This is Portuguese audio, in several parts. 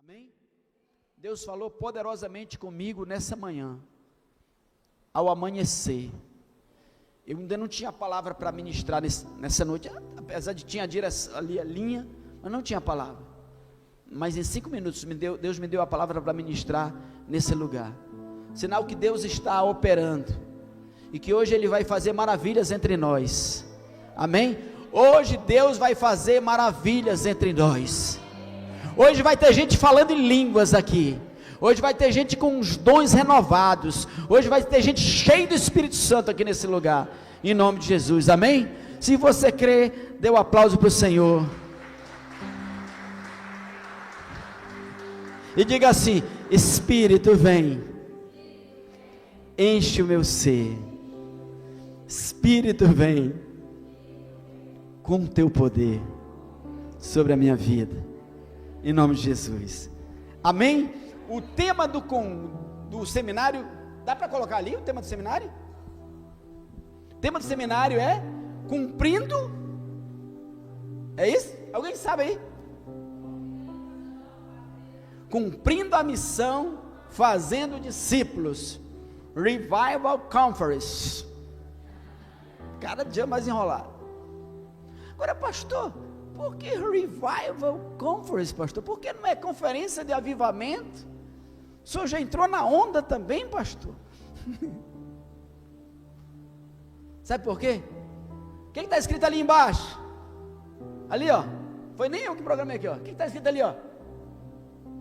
Amém? Deus falou poderosamente comigo nessa manhã, ao amanhecer. Eu ainda não tinha palavra para ministrar nessa noite, apesar de tinha ali a linha, mas não tinha palavra. Mas em 5 minutos Deus me deu a palavra para ministrar nesse lugar. Sinal que Deus está operando e que hoje Ele vai fazer maravilhas entre nós. Amém? Hoje Deus vai fazer maravilhas entre nós. Hoje vai ter gente falando em línguas aqui. Hoje vai ter gente com os dons renovados. Hoje vai ter gente cheia do Espírito Santo aqui nesse lugar. Em nome de Jesus, amém? Se você crê, dê um aplauso para o Senhor. E diga assim: Espírito vem, enche o meu ser. Espírito vem, com o teu poder, sobre a minha vida. Em nome de Jesus, amém? O tema do seminário, dá para colocar ali o tema do seminário? O tema do seminário é cumprindo, é isso? Alguém sabe aí? Cumprindo a missão, fazendo discípulos. Revival Conference. Cada dia mais enrolado. Agora, pastor, por que Revival Conference, pastor? Por que não é conferência de avivamento? O senhor já entrou na onda também, pastor? Sabe por quê? O que está escrito ali embaixo? Ali, ó. Foi nem eu que programei aqui, ó. O que está escrito ali, ó?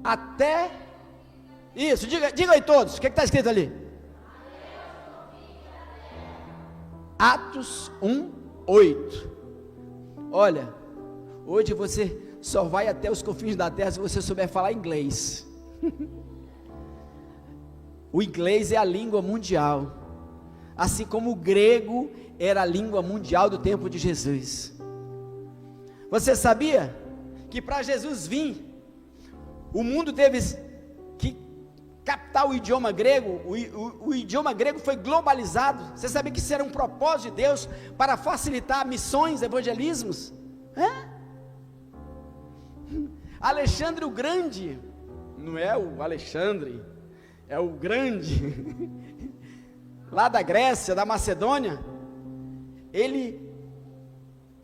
Até. Isso, diga aí todos. O que está escrito ali? Atos 1:8. Olha, hoje você só vai até os confins da terra se você souber falar inglês. O inglês é a língua mundial, assim como o grego era a língua mundial do tempo de Jesus. Você sabia que para Jesus vir, o mundo teve que captar o idioma grego? O idioma grego foi globalizado. Você sabia que isso era um propósito de Deus para facilitar missões, evangelismos? Alexandre o Grande, não é o Alexandre, é o Grande, lá da Grécia, da Macedônia. Ele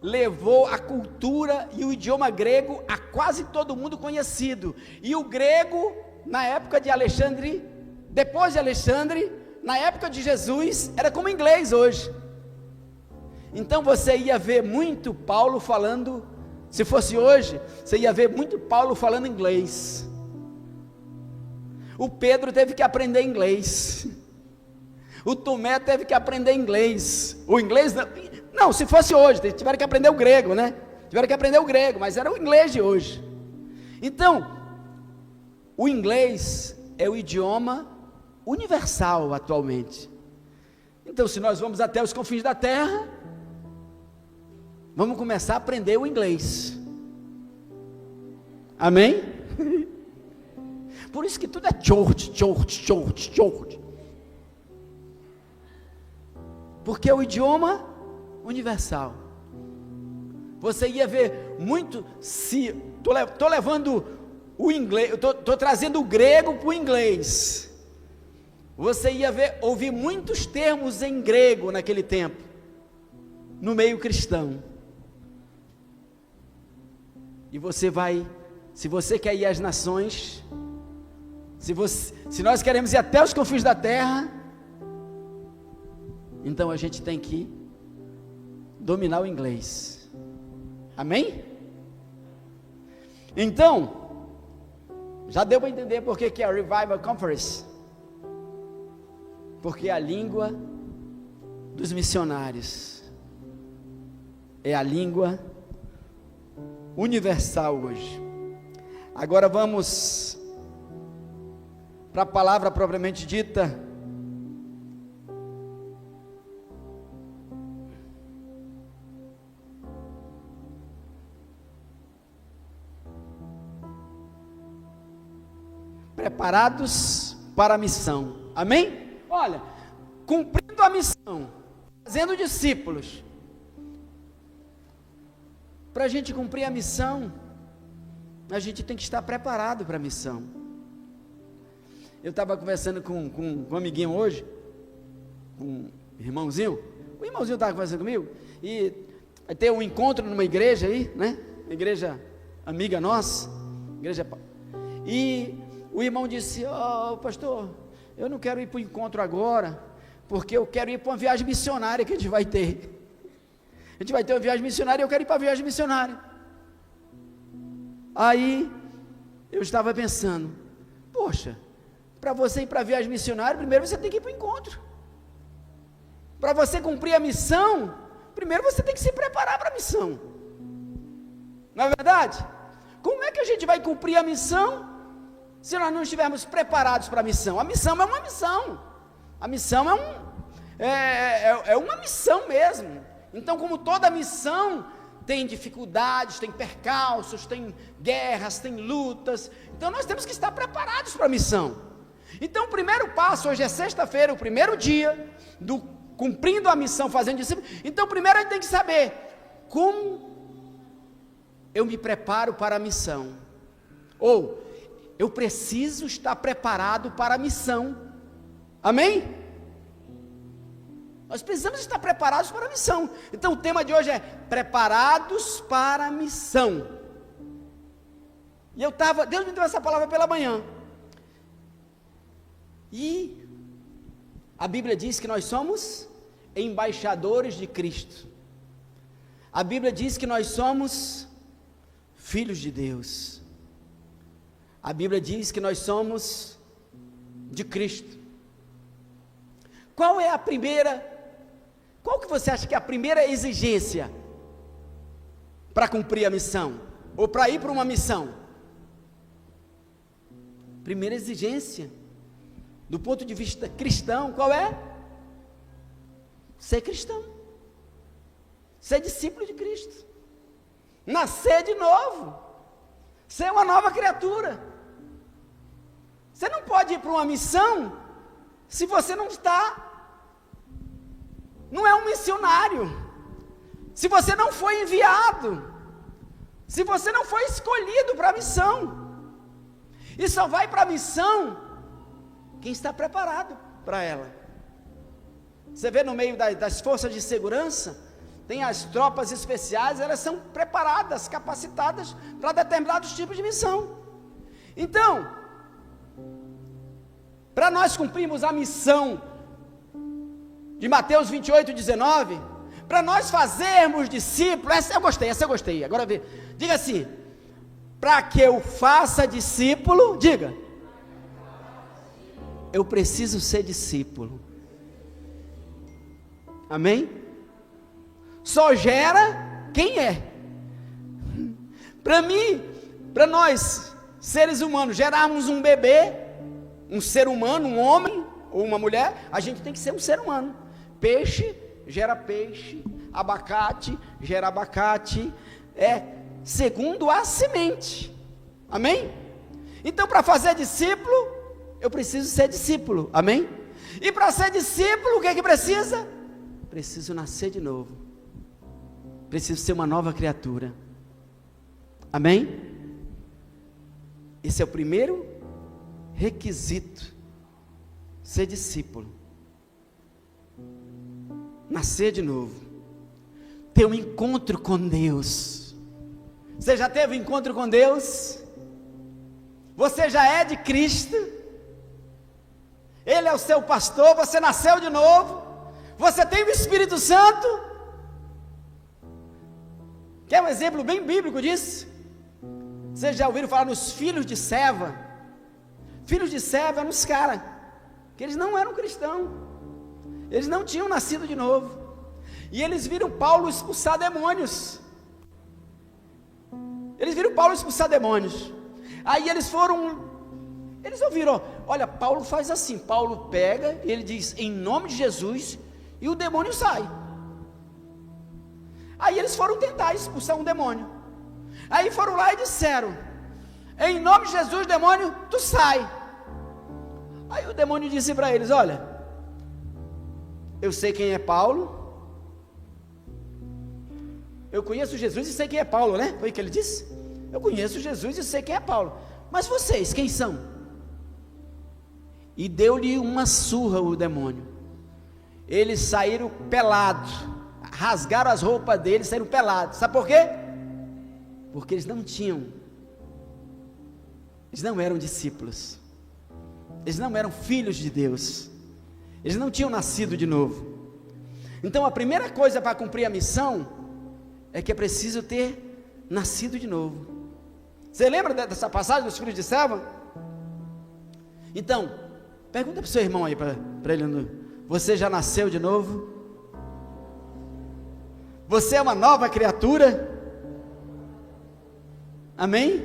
levou a cultura e o idioma grego a quase todo mundo conhecido. E o grego, na época de Alexandre, depois de Alexandre, na época de Jesus, era como inglês hoje. Então você ia ver muito Paulo falando, se fosse hoje, você ia ver muito Paulo falando inglês. O Pedro teve que aprender inglês. O Tomé teve que aprender inglês. O inglês não, se fosse hoje, tiveram que aprender o grego, né? Tiveram que aprender o grego, mas era o inglês de hoje. Então, o inglês é o idioma universal atualmente. Então, se nós vamos até os confins da terra, vamos começar a aprender o inglês. Amém? Por isso que tudo é church. Porque é o idioma universal. Você ia ver muito, se estou levando o inglês, estou trazendo o grego para o inglês. Você ia ouvir muitos termos em grego naquele tempo, no meio cristão. E você vai, se você quer ir às nações, se nós queremos ir até os confins da terra, então a gente tem que dominar o inglês. Amém? Então, já deu para entender por que é a Revival Conference? Porque é a língua dos missionários, é a língua universal hoje. Agora vamos para a palavra propriamente dita. Preparados para a missão. Amém? Olha, cumprindo a missão, fazendo discípulos. Para a gente cumprir a missão, A gente tem que estar preparado para a missão. Eu estava conversando com um amiguinho hoje, um irmãozinho. O irmãozinho estava conversando comigo, e vai ter um encontro numa igreja aí, né? Uma igreja amiga nossa, igreja. E o irmão disse: pastor, eu não quero ir para o encontro agora, porque eu quero ir para uma viagem missionária que a gente vai ter. A gente vai ter uma viagem missionária e eu quero ir para a viagem missionária. Aí eu estava pensando: poxa, para você ir para a viagem missionária, primeiro você tem que ir para o encontro. Para você cumprir a missão, primeiro você tem que se preparar para a missão. Não é verdade? Como é que a gente vai cumprir a missão se nós não estivermos preparados para a missão? A missão é uma missão. A missão é uma missão mesmo. Então, como toda missão tem dificuldades, tem percalços, tem guerras, tem lutas, então nós temos que estar preparados para a missão. Então, o primeiro passo, hoje é sexta-feira, o primeiro dia do cumprindo a missão, fazendo discípulos. Então, primeiro a gente tem que saber como eu me preparo para a missão, ou eu preciso estar preparado para a missão. Amém? Nós precisamos estar preparados para a missão. Então o tema de hoje é preparados para a missão. E Deus me deu essa palavra pela manhã. E a Bíblia diz que nós somos embaixadores de Cristo. A Bíblia diz que nós somos filhos de Deus. A Bíblia diz que nós somos de Cristo. Qual que você acha que é a primeira exigência para cumprir a missão? Ou para ir para uma missão? Primeira exigência, do ponto de vista cristão, qual é? Ser cristão. Ser discípulo de Cristo. Nascer de novo. Ser uma nova criatura. Você não pode ir para uma missão se você não é um missionário, se você não foi enviado, se você não foi escolhido para a missão. E só vai para a missão quem está preparado para ela. Você vê no meio das forças de segurança, tem as tropas especiais, elas são preparadas, capacitadas para determinados tipos de missão. Então, para nós cumprirmos a missão de Mateus 28:19, para nós fazermos discípulos, essa eu gostei, agora vê, diga assim: para que eu faça discípulo, diga, eu preciso ser discípulo. Amém? Só gera quem é. Para nós, seres humanos, gerarmos um bebê, um ser humano, um homem ou uma mulher, a gente tem que ser um ser humano. Peixe gera peixe, abacate gera abacate, segundo a semente. Amém? Então, para fazer discípulo, eu preciso ser discípulo. Amém? E para ser discípulo, o que é que precisa? Preciso nascer de novo. Preciso ser uma nova criatura. Amém? Esse é o primeiro requisito. Ser discípulo. Nascer de novo. Ter um encontro com Deus. Você já teve um encontro com Deus? Você já é de Cristo? Ele é o seu pastor, você nasceu de novo? Você tem o Espírito Santo? Quer um exemplo bem bíblico disso? Vocês já ouviram falar nos filhos de Seva? Filhos de Seva eram uns caras que eles não eram cristãos, eles não tinham nascido de novo, e eles viram Paulo expulsar demônios. Aí eles ouviram, olha, Paulo faz assim, Paulo pega, ele diz, em nome de Jesus, e o demônio sai. Aí eles foram tentar expulsar um demônio, aí foram lá e disseram, em nome de Jesus, demônio, tu sai. Aí o demônio disse para eles, olha, eu sei quem é Paulo, eu conheço Jesus e sei quem é Paulo, né? Foi o que ele disse? Eu conheço Jesus e sei quem é Paulo. Mas vocês, quem são? E deu-lhe uma surra o demônio. Eles saíram pelados, rasgaram as roupas deles, saíram pelados. Sabe por quê? Porque eles não eram discípulos, eles não eram filhos de Deus, eles não tinham nascido de novo. Então a primeira coisa para cumprir a missão é que é preciso ter nascido de novo. Você lembra dessa passagem dos filhos de Seva? Então, pergunta para o seu irmão aí, para ele: você já nasceu de novo? Você é uma nova criatura? Amém?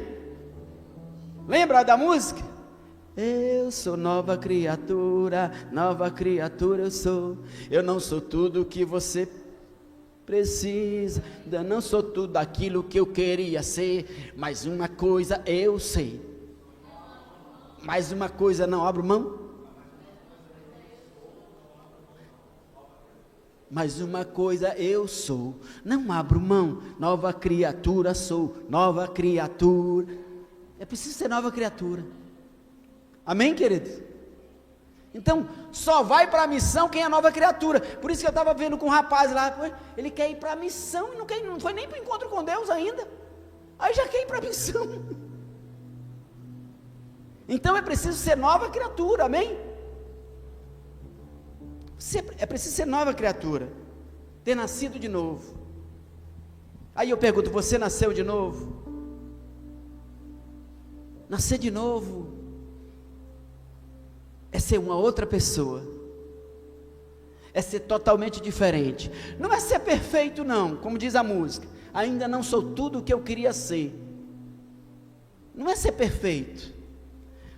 Lembra da música? Eu sou nova criatura eu sou. Eu não sou tudo o que você precisa, eu não sou tudo aquilo que eu queria ser, mas uma coisa eu sei, mais uma coisa não abro mão, mas uma coisa eu sou, não abro mão, nova criatura sou, nova criatura. É preciso ser nova criatura. Amém, queridos? Então, só vai para a missão quem é nova criatura. Por isso que eu estava vendo com um rapaz lá, ele quer ir para a missão e não foi nem para o encontro com Deus ainda. Aí já quer ir para a missão. Então é preciso ser nova criatura, amém? É preciso ser nova criatura, ter nascido de novo. Aí eu pergunto: você nasceu de novo? Nascer de novo é ser uma outra pessoa, é ser totalmente diferente. Não é ser perfeito não, como diz a música, ainda não sou tudo o que eu queria ser. Não é ser perfeito,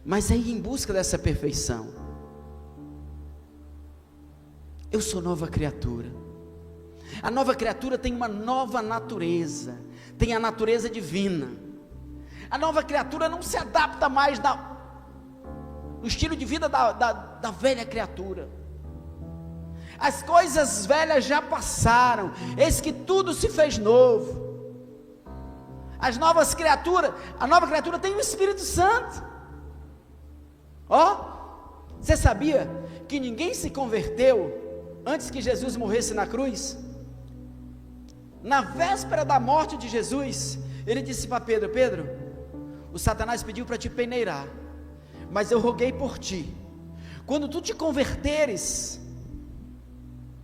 mas é ir em busca dessa perfeição. Eu sou nova criatura. A nova criatura tem uma nova natureza, tem a natureza divina. A nova criatura não se adapta mais no estilo de vida da velha criatura. As coisas velhas já passaram, eis que tudo se fez novo. A nova criatura tem o Espírito Santo. Você sabia que ninguém se converteu antes que Jesus morresse na cruz? Na véspera da morte de Jesus, ele disse para Pedro: Pedro, o Satanás pediu para te peneirar, mas eu roguei por ti. Quando tu te converteres,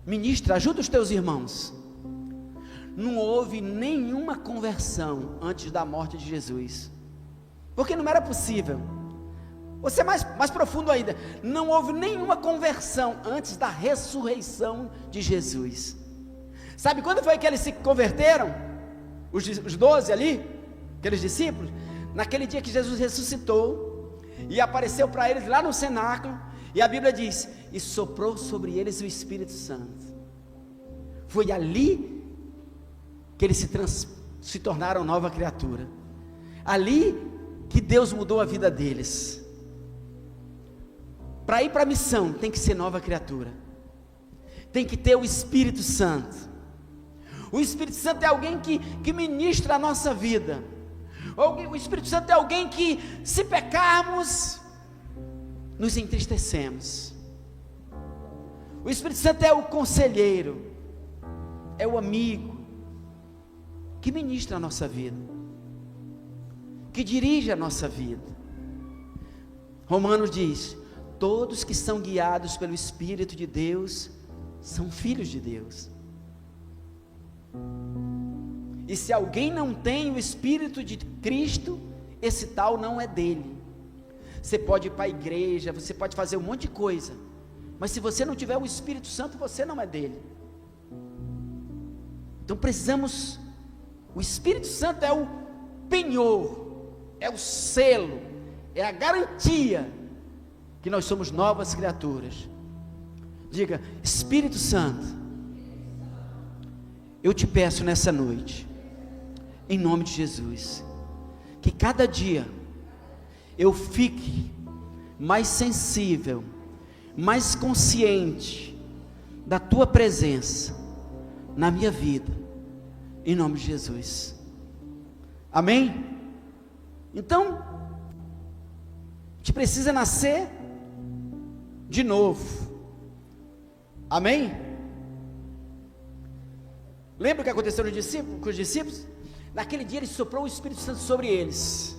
ministra, ajuda os teus irmãos. Não houve nenhuma conversão antes da morte de Jesus, porque não era possível. Você mais profundo ainda, não houve nenhuma conversão antes da ressurreição de Jesus. Sabe quando foi que eles se converteram? Os 12 ali, aqueles discípulos, naquele dia que Jesus ressuscitou e apareceu para eles lá no cenáculo, e a Bíblia diz: e soprou sobre eles o Espírito Santo. Foi ali que eles se tornaram nova criatura, ali que Deus mudou a vida deles. Para ir para a missão tem que ser nova criatura, tem que ter o Espírito Santo. O Espírito Santo é alguém que ministra a nossa vida. O Espírito Santo é alguém que, se pecarmos, nos entristecemos. O Espírito Santo é o conselheiro, é o amigo, que ministra a nossa vida, que dirige a nossa vida. Romanos diz: todos que são guiados pelo Espírito de Deus, são filhos de Deus. E se alguém não tem o Espírito de Cristo, esse tal não é dele. Você pode ir para a igreja, você pode fazer um monte de coisa, mas se você não tiver o Espírito Santo, você não é dele. Então precisamos, o Espírito Santo é o penhor, é o selo, é a garantia que nós somos novas criaturas. Diga: Espírito Santo, eu te peço nessa noite, em nome de Jesus, que cada dia eu fique mais sensível, mais consciente da tua presença na minha vida, em nome de Jesus. Amém? Então, a gente precisa nascer de novo. Amém? Lembra o que aconteceu com os discípulos? Naquele dia ele soprou o Espírito Santo sobre eles.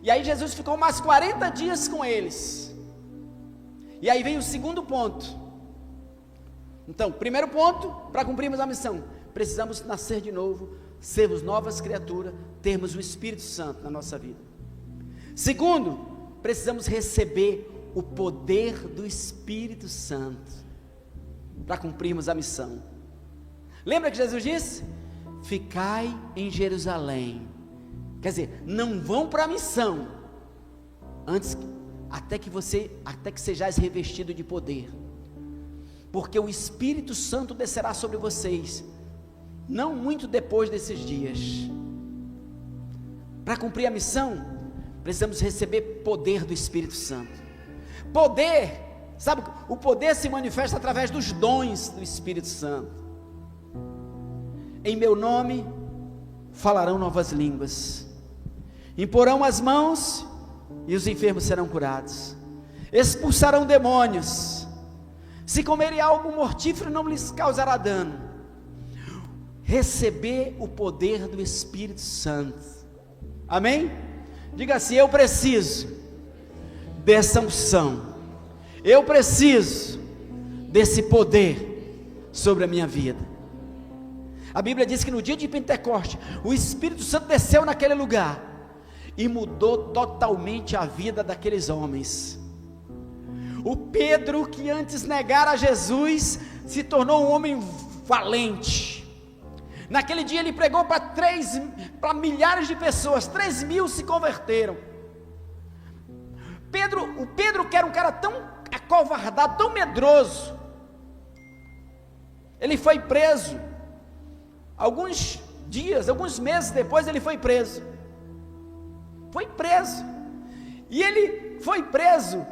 E aí Jesus ficou mais 40 dias com eles. E aí vem o segundo ponto. Então, primeiro ponto, para cumprirmos a missão, precisamos nascer de novo, sermos novas criaturas, termos o Espírito Santo na nossa vida. Segundo, precisamos receber o poder do Espírito Santo para cumprirmos a missão. Lembra que Jesus disse? Ficai em Jerusalém. Quer dizer, não vão para a missão até que sejais revestido de poder, porque o Espírito Santo descerá sobre vocês, não muito depois desses dias. Para cumprir a missão, precisamos receber poder do Espírito Santo. Poder, sabe, o poder se manifesta através dos dons do Espírito Santo. Em meu nome falarão novas línguas, imporão as mãos e os enfermos serão curados, expulsarão demônios, se comerem algo mortífero não lhes causará dano. Receber o poder do Espírito Santo, amém? Diga assim: eu preciso dessa unção, eu preciso desse poder sobre a minha vida. A Bíblia diz que no dia de Pentecoste, o Espírito Santo desceu naquele lugar e mudou totalmente a vida daqueles homens. O Pedro, que antes negara Jesus, se tornou um homem valente. Naquele dia ele pregou para milhares de pessoas, 3.000 se converteram. O Pedro, que era um cara tão acovardado, tão medroso, ele foi preso. Alguns meses depois ele foi preso. E ele foi preso.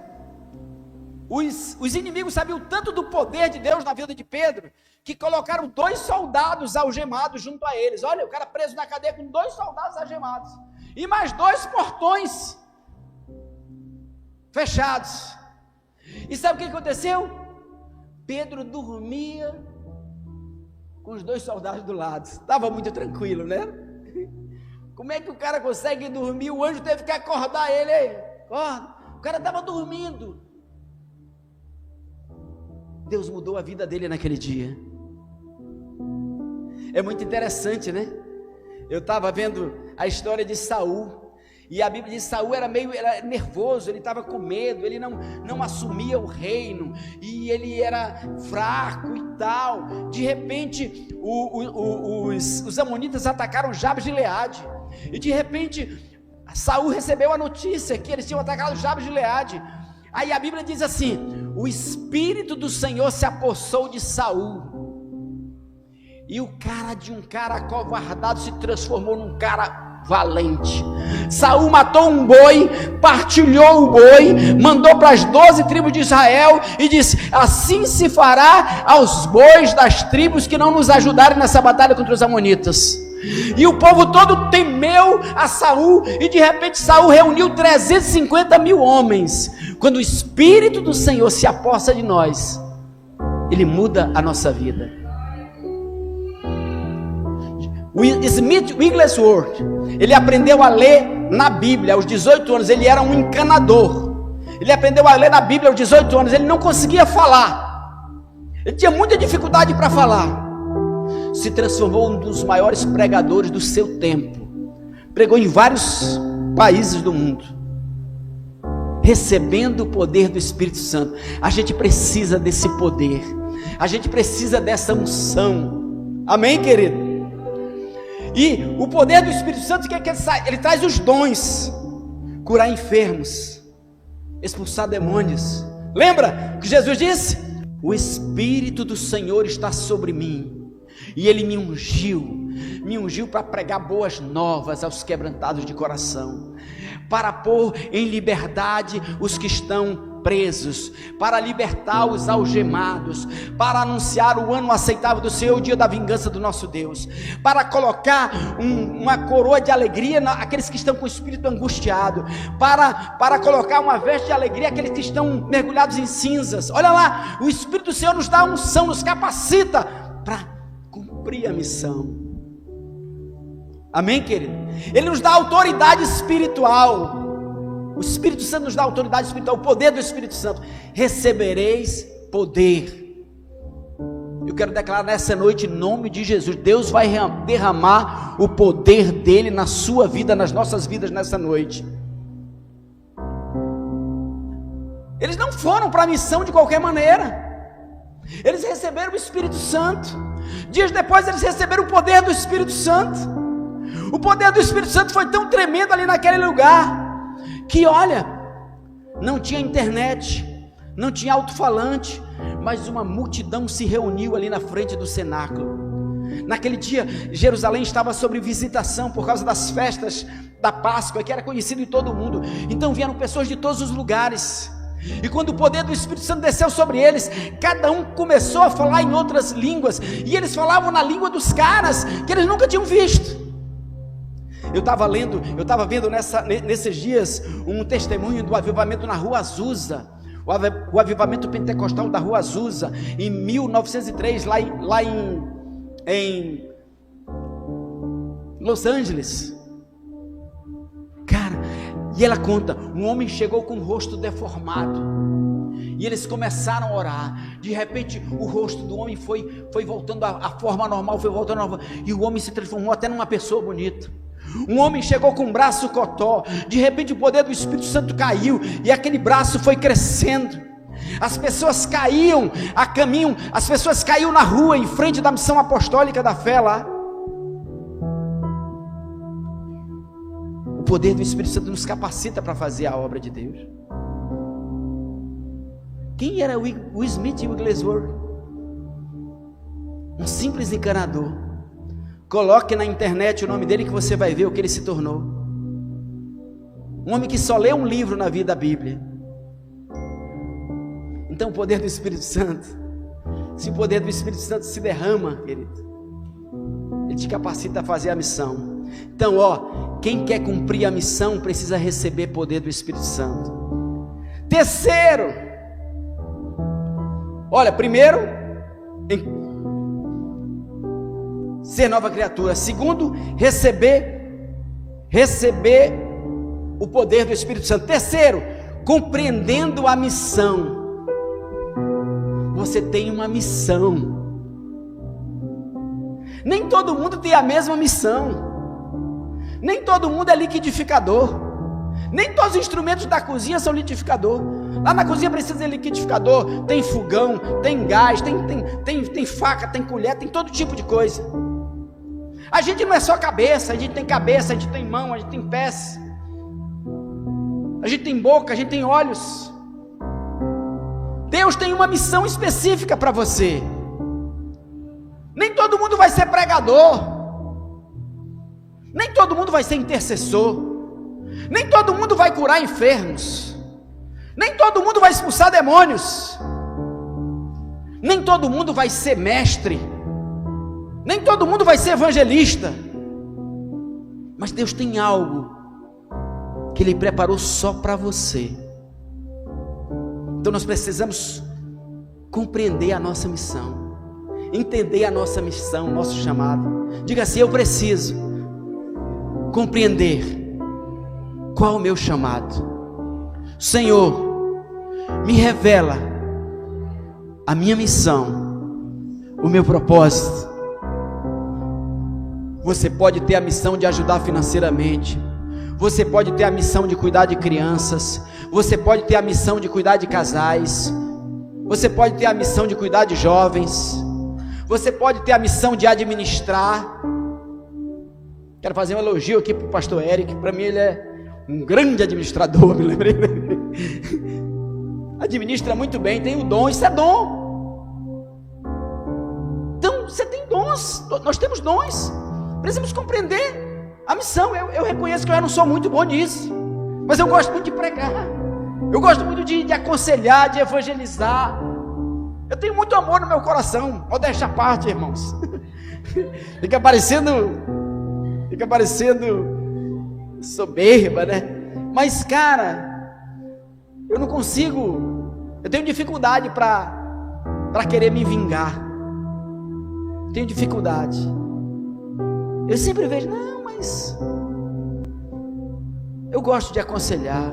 Os inimigos sabiam tanto do poder de Deus na vida de Pedro, que colocaram 2 soldados algemados junto a eles. Olha, o cara preso na cadeia com 2 soldados algemados, e mais 2 portões fechados. E sabe o que aconteceu? Pedro dormia com os 2 soldados do lado, estava muito tranquilo, né? Como é que o cara consegue dormir? O anjo teve que acordar ele, acorda. O cara estava dormindo. Deus mudou a vida dele naquele dia. É muito interessante, né? Eu estava vendo a história de Saul, e a Bíblia diz que Saul era nervoso, ele estava com medo, ele não assumia o reino, e ele era fraco e tal. De repente os amonitas atacaram Jabes de Gileade, e de repente Saul recebeu a notícia que eles tinham atacado Jabes de Gileade. Aí a Bíblia diz assim: o Espírito do Senhor se apossou de Saul, e um cara acovardado se transformou num cara valente. Saul matou um boi, partilhou o boi, mandou para as 12 tribos de Israel e disse: assim se fará aos bois das tribos que não nos ajudarem nessa batalha contra os amonitas. E o povo todo temeu a Saul, e de repente Saul reuniu 350.000 homens. Quando o Espírito do Senhor se apossa de nós, ele muda a nossa vida. O Smith Wigglesworth, ele aprendeu a ler na Bíblia aos 18 anos, ele era um encanador. Ele aprendeu a ler na Bíblia aos 18 anos, ele não conseguia falar, ele tinha muita dificuldade para falar. Se transformou em um dos maiores pregadores do seu tempo, pregou em vários países do mundo, recebendo o poder do Espírito Santo. A gente precisa desse poder, a gente precisa dessa unção, amém, querido? E o poder do Espírito Santo, o que é que ele traz? Os dons: curar enfermos, expulsar demônios. Lembra que Jesus disse? O Espírito do Senhor está sobre mim, e Ele me ungiu para pregar boas novas aos quebrantados de coração, para pôr em liberdade os que estão presos, para libertar os algemados, para anunciar o ano aceitável do Senhor, o dia da vingança do nosso Deus, para colocar uma coroa de alegria naqueles que estão com o espírito angustiado, para colocar uma veste de alegria àqueles que estão mergulhados em cinzas. Olha lá, o Espírito do Senhor nos dá a unção, nos capacita para cumprir a missão. Amém, querido? Ele nos dá autoridade espiritual. O Espírito Santo nos dá autoridade espiritual, o poder do Espírito Santo. Recebereis poder. Eu quero declarar nessa noite, em nome de Jesus, Deus vai derramar o poder dele na sua vida, nas nossas vidas nessa noite. Eles não foram para a missão de qualquer maneira. Eles receberam o Espírito Santo. Dias depois eles receberam o poder do Espírito Santo. O poder do Espírito Santo foi tão tremendo ali naquele lugar, que olha, não tinha internet, não tinha alto-falante, mas uma multidão se reuniu ali na frente do cenáculo. Naquele dia, Jerusalém estava sob visitação por causa das festas da Páscoa, que era conhecido em todo o mundo. Então vieram pessoas de todos os lugares, e quando o poder do Espírito Santo desceu sobre eles, cada um começou a falar em outras línguas, e eles falavam na língua dos caras, que eles nunca tinham visto. Eu estava vendo nesses dias um testemunho do avivamento na Rua Azusa, o avivamento pentecostal da Rua Azusa, em 1903, lá em Los Angeles. Cara, e ela conta, um homem chegou com o rosto deformado, e eles começaram a orar. De repente o rosto do homem foi voltando à forma normal, e o homem se transformou até numa pessoa bonita. Um homem chegou com um braço cotó, de repente o poder do Espírito Santo caiu, e aquele braço foi crescendo. As pessoas caíam a caminho, as pessoas caíam na rua, em frente da missão apostólica da fé lá. O poder do Espírito Santo nos capacita para fazer a obra de Deus. Quem era o Smith Wigglesworth? Um simples encanador. Coloque na internet o nome dele que você vai ver o que ele se tornou. Um homem que só lê um livro na vida da Bíblia. Então o poder do Espírito Santo, se o poder do Espírito Santo se derrama, querido, ele te capacita a fazer a missão. Então, quem quer cumprir a missão precisa receber poder do Espírito Santo. Terceiro, olha, primeiro, ser nova criatura. Segundo, receber o poder do Espírito Santo. Terceiro, compreendendo a missão. Você tem uma missão. Nem todo mundo tem a mesma missão. Nem todo mundo é liquidificador. Nem todos os instrumentos da cozinha são liquidificador. Lá na cozinha precisa de liquidificador. Tem fogão, tem gás, tem faca, tem colher, tem todo tipo de coisa. A gente não é só cabeça, a gente tem mão, a gente tem pés, a gente tem boca, a gente tem olhos. Deus tem uma missão específica para você. Nem todo mundo vai ser pregador, nem todo mundo vai ser intercessor, nem todo mundo vai curar enfermos, nem todo mundo vai expulsar demônios, nem todo mundo vai ser mestre, nem todo mundo vai ser evangelista. Mas Deus tem algo que Ele preparou só para você. Então nós precisamos compreender a nossa missão, entender a nossa missão, nosso chamado. Diga assim: eu preciso compreender qual é o meu chamado. Senhor, me revela a minha missão, o meu propósito. Você pode ter a missão de ajudar financeiramente, você pode ter a missão de cuidar de crianças, você pode ter a missão de cuidar de casais, você pode ter a missão de cuidar de jovens, você pode ter a missão de administrar. Quero fazer um elogio aqui para o pastor Eric. Para mim ele é um grande administrador, me lembrei dele. Administra muito bem, tem o dom, isso é dom. Então você tem dons, nós temos dons. Precisamos compreender a missão. Eu reconheço que eu não sou muito bom nisso, mas eu gosto muito de pregar, Eu gosto muito de aconselhar, de evangelizar. Eu tenho muito amor no meu coração. Modéstia à parte, irmãos. Fica parecendo soberba, né? Mas, cara, eu não consigo. Eu tenho dificuldade para querer me vingar. Tenho dificuldade. Eu sempre vejo, não, mas eu gosto de aconselhar.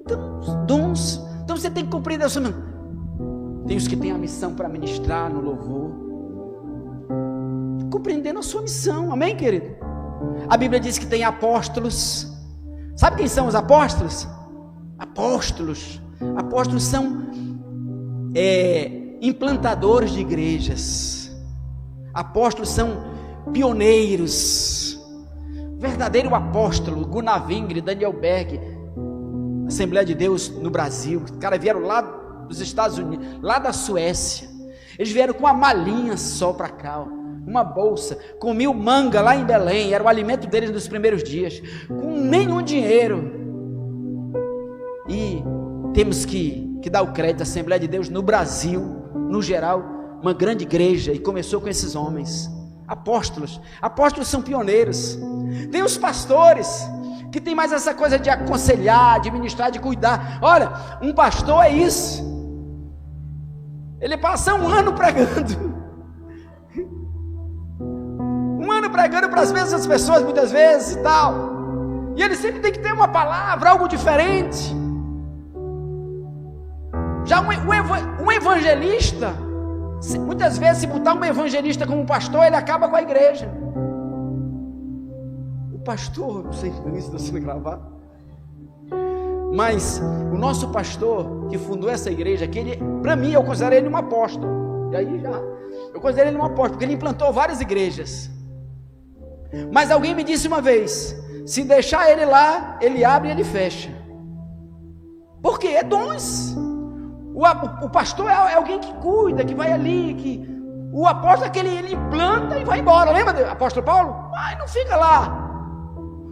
Então, dons. Então você tem que compreender a sua missão. Tem os que têm a missão para ministrar no louvor. Compreendendo a sua missão, amém, querido? A Bíblia diz que tem apóstolos. Sabe quem são os apóstolos? Apóstolos são implantadores de igrejas. Apóstolos são pioneiros. Verdadeiro apóstolo, Gunnar Wingre, Daniel Berg, Assembleia de Deus no Brasil. Os caras vieram lá dos Estados Unidos, lá da Suécia. Eles vieram com uma malinha só para cá, uma bolsa, comiam manga lá em Belém, era o alimento deles nos primeiros dias, com nenhum dinheiro. E temos que dar o crédito à Assembleia de Deus no Brasil, no geral, uma grande igreja, e começou com esses homens, apóstolos são pioneiros. Tem os pastores, que tem mais essa coisa de aconselhar, de ministrar, de cuidar. Olha, um pastor é isso, ele passa um ano pregando para as mesmas pessoas, muitas vezes e tal, e ele sempre tem que ter uma palavra, algo diferente. Já um evangelista, muitas vezes, se botar um evangelista como pastor, ele acaba com a igreja. O pastor, não sei se está sendo gravado, mas o nosso pastor que fundou essa igreja, que ele, para mim, eu considero ele um apóstolo. E aí eu considero ele um apóstolo, porque ele implantou várias igrejas. Mas alguém me disse uma vez: se deixar ele lá, ele abre e ele fecha. Por quê? É dons. O pastor é alguém que cuida, que vai ali, o apóstolo é aquele, ele implanta e vai embora. Lembra do apóstolo Paulo? Não fica lá.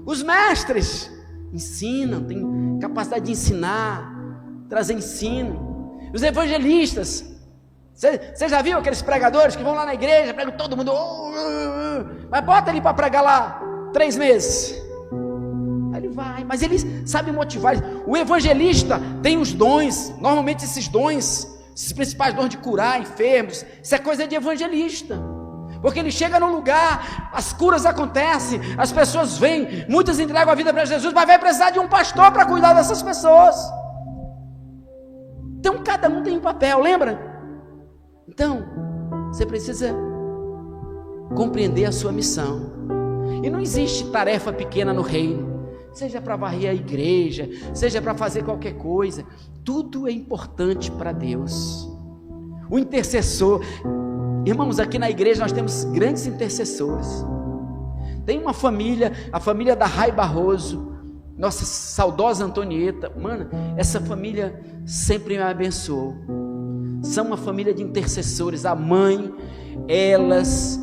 Os mestres ensinam, têm capacidade de ensinar, trazer ensino. Os evangelistas, você já viu aqueles pregadores que vão lá na igreja, pregam todo mundo, mas bota ele para pregar lá 3 meses. Aí ele vai, mas ele sabe motivar. O evangelista tem os dons, normalmente esses dons, esses principais dons de curar enfermos, isso é coisa de evangelista, porque ele chega no lugar, as curas acontecem, as pessoas vêm, muitas entregam a vida para Jesus, mas vai precisar de um pastor para cuidar dessas pessoas. Então cada um tem um papel, lembra? Então você precisa compreender a sua missão, e não existe tarefa pequena no reino, seja para varrer a igreja, seja para fazer qualquer coisa, tudo é importante para Deus. O intercessor, irmãos, aqui na igreja nós temos grandes intercessores. Tem uma família, a família da Rai Barroso, nossa saudosa Antonieta, mano, essa família sempre me abençoou. São uma família de intercessores, a mãe, elas,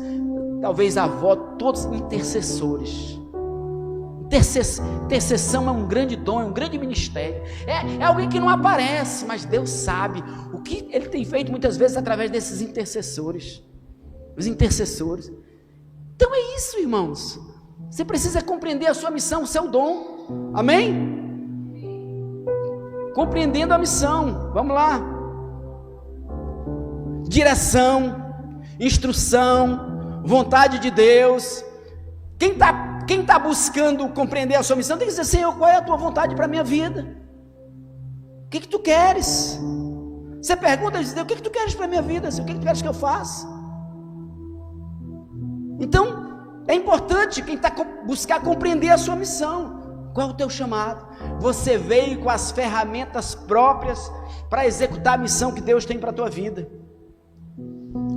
talvez a avó, todos intercessores. Intercessão é um grande dom, é um grande ministério, é alguém que não aparece, mas Deus sabe o que Ele tem feito muitas vezes através desses intercessores, os intercessores. Então é isso, irmãos, você precisa compreender a sua missão, o seu dom, amém? Compreendendo a missão, vamos lá, direção, instrução, vontade de Deus. Quem está buscando compreender a sua missão tem que dizer: Senhor, qual é a tua vontade para a minha vida? O que tu queres? Você pergunta e diz: o que tu queres para a minha vida? O que tu queres que eu faça? Então é importante quem está buscar compreender a sua missão. Qual é o teu chamado? Você veio com as ferramentas próprias para executar a missão que Deus tem para a tua vida,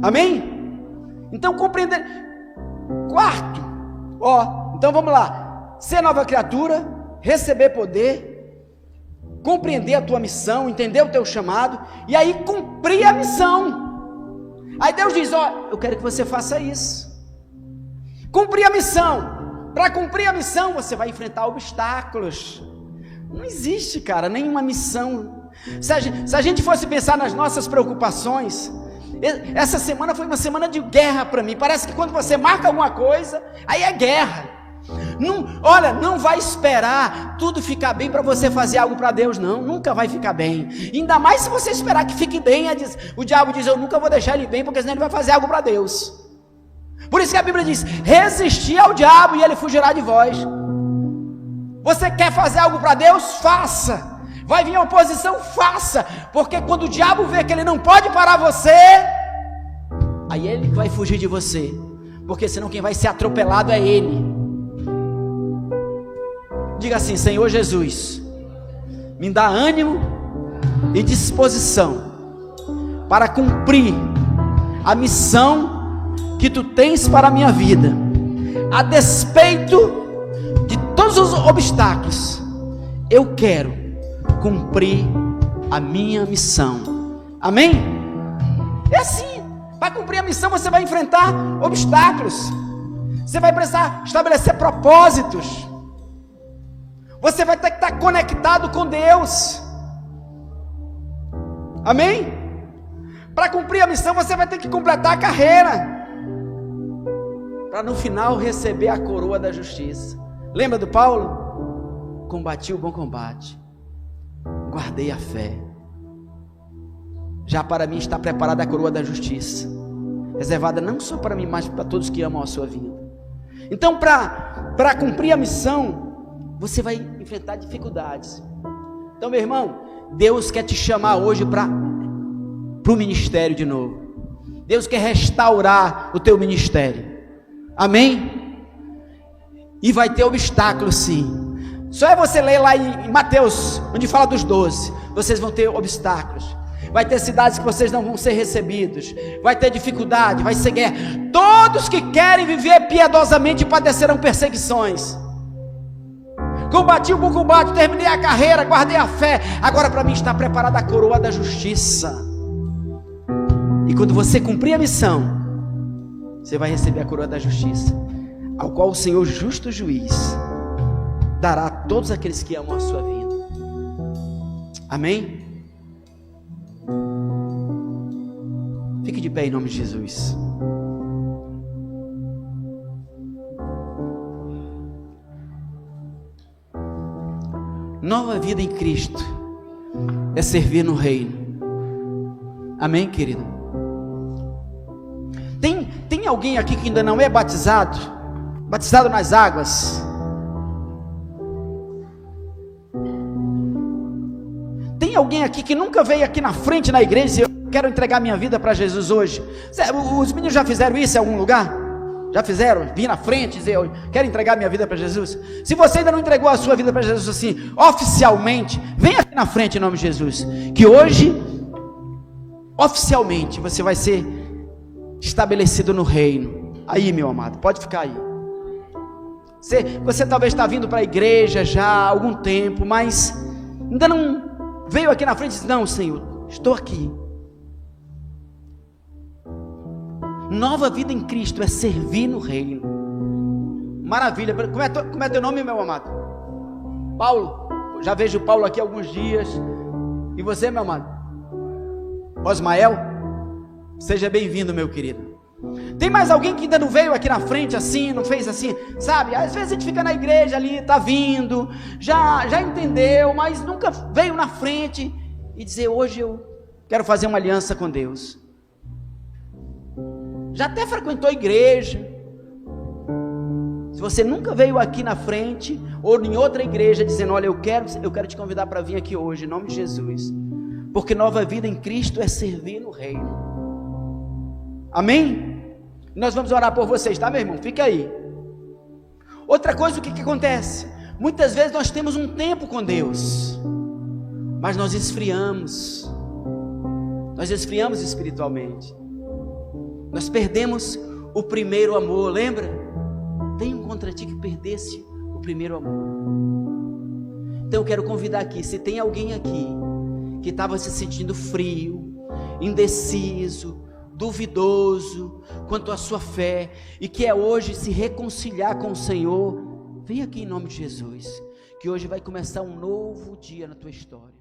amém? Então compreender. Quarto, então vamos lá, ser nova criatura, receber poder, compreender a tua missão, entender o teu chamado, e aí cumprir a missão. Aí Deus diz: eu quero que você faça isso, cumprir a missão. Para cumprir a missão você vai enfrentar obstáculos, Não existe, cara, nenhuma missão. Se a gente fosse pensar nas nossas preocupações, essa semana foi uma semana de guerra para mim. Parece que quando você marca alguma coisa, aí é guerra. Não, olha, não vai esperar tudo ficar bem para você fazer algo para Deus, não. Nunca vai ficar bem. Ainda mais se você esperar que fique bem. O diabo diz: eu nunca vou deixar ele bem, porque senão ele vai fazer algo para Deus. Por isso que a Bíblia diz: resistir ao diabo e ele fugirá de vós. Você quer fazer algo para Deus? Faça. Vai vir a oposição? Faça. Porque quando o diabo vê que ele não pode parar você, aí ele vai fugir de você. Porque senão quem vai ser atropelado é ele. Diga assim: Senhor Jesus, me dá ânimo e disposição para cumprir a missão que tu tens para a minha vida, a despeito de todos os obstáculos. Eu quero cumprir a minha missão. Amém? É assim. Para cumprir a missão você vai enfrentar obstáculos. Você vai precisar estabelecer propósitos. Você vai ter que estar conectado com Deus. Amém? Para cumprir a missão você vai ter que completar a carreira, para no final receber a coroa da justiça. Lembra do Paulo? Combati o bom combate, guardei a fé. Já para mim está preparada a coroa da justiça, reservada não só para mim, mas para todos que amam a sua vida. Então, para cumprir a missão, você vai enfrentar dificuldades. Então, meu irmão, Deus quer te chamar hoje para o ministério de novo. Deus quer restaurar o teu ministério. Amém? E vai ter obstáculos, sim. Só é você ler lá em Mateus, onde fala dos 12. Vocês vão ter obstáculos. Vai ter cidades que vocês não vão ser recebidos. Vai ter dificuldade, vai ser guerra. Todos que querem viver piedosamente padecerão perseguições. Combati o bom combate, terminei a carreira, guardei a fé. Agora para mim está preparada a coroa da justiça. E quando você cumprir a missão, você vai receber a coroa da justiça, ao qual o Senhor justo juiz dará a todos aqueles que amam a sua vida. Amém? Fique de pé em nome de Jesus. Nova vida em Cristo é servir no reino. Amém, querido? Tem alguém aqui que ainda não é batizado nas águas? Tem alguém aqui que nunca veio aqui na frente na igreja e disse: eu quero entregar minha vida para Jesus hoje? Os meninos já fizeram isso em algum lugar? Já fizeram? Vir na frente e dizer: eu quero entregar minha vida para Jesus? Se você ainda não entregou a sua vida para Jesus assim, oficialmente, vem aqui na frente em nome de Jesus, que hoje, oficialmente, você vai ser estabelecido no reino. Aí, meu amado, pode ficar aí. Você talvez está vindo para a igreja já há algum tempo, mas ainda não veio aqui na frente e disse: não, Senhor, estou aqui. Nova vida em Cristo é servir no reino. Maravilha. Como é teu nome, meu amado? Paulo. Já vejo Paulo aqui há alguns dias. E você, meu amado? Osmael? Seja bem-vindo, meu querido. Tem mais alguém que ainda não veio aqui na frente assim, não fez assim, sabe? Às vezes a gente fica na igreja ali, está vindo, já entendeu, mas nunca veio na frente e dizer: hoje eu quero fazer uma aliança com Deus. Já até frequentou a igreja. Se você nunca veio aqui na frente ou em outra igreja dizendo: olha, eu quero te convidar para vir aqui hoje, em nome de Jesus, porque nova vida em Cristo é servir no reino. Amém? Nós vamos orar por vocês, tá, meu irmão? Fica aí. Outra coisa, o que acontece? Muitas vezes nós temos um tempo com Deus, mas nós esfriamos espiritualmente. Nós perdemos o primeiro amor, lembra? Tenho contra ti que perdesse o primeiro amor. Então eu quero convidar aqui, se tem alguém aqui que estava se sentindo frio, indeciso, duvidoso quanto à sua fé, e quer hoje se reconciliar com o Senhor, vem aqui em nome de Jesus, que hoje vai começar um novo dia na tua história.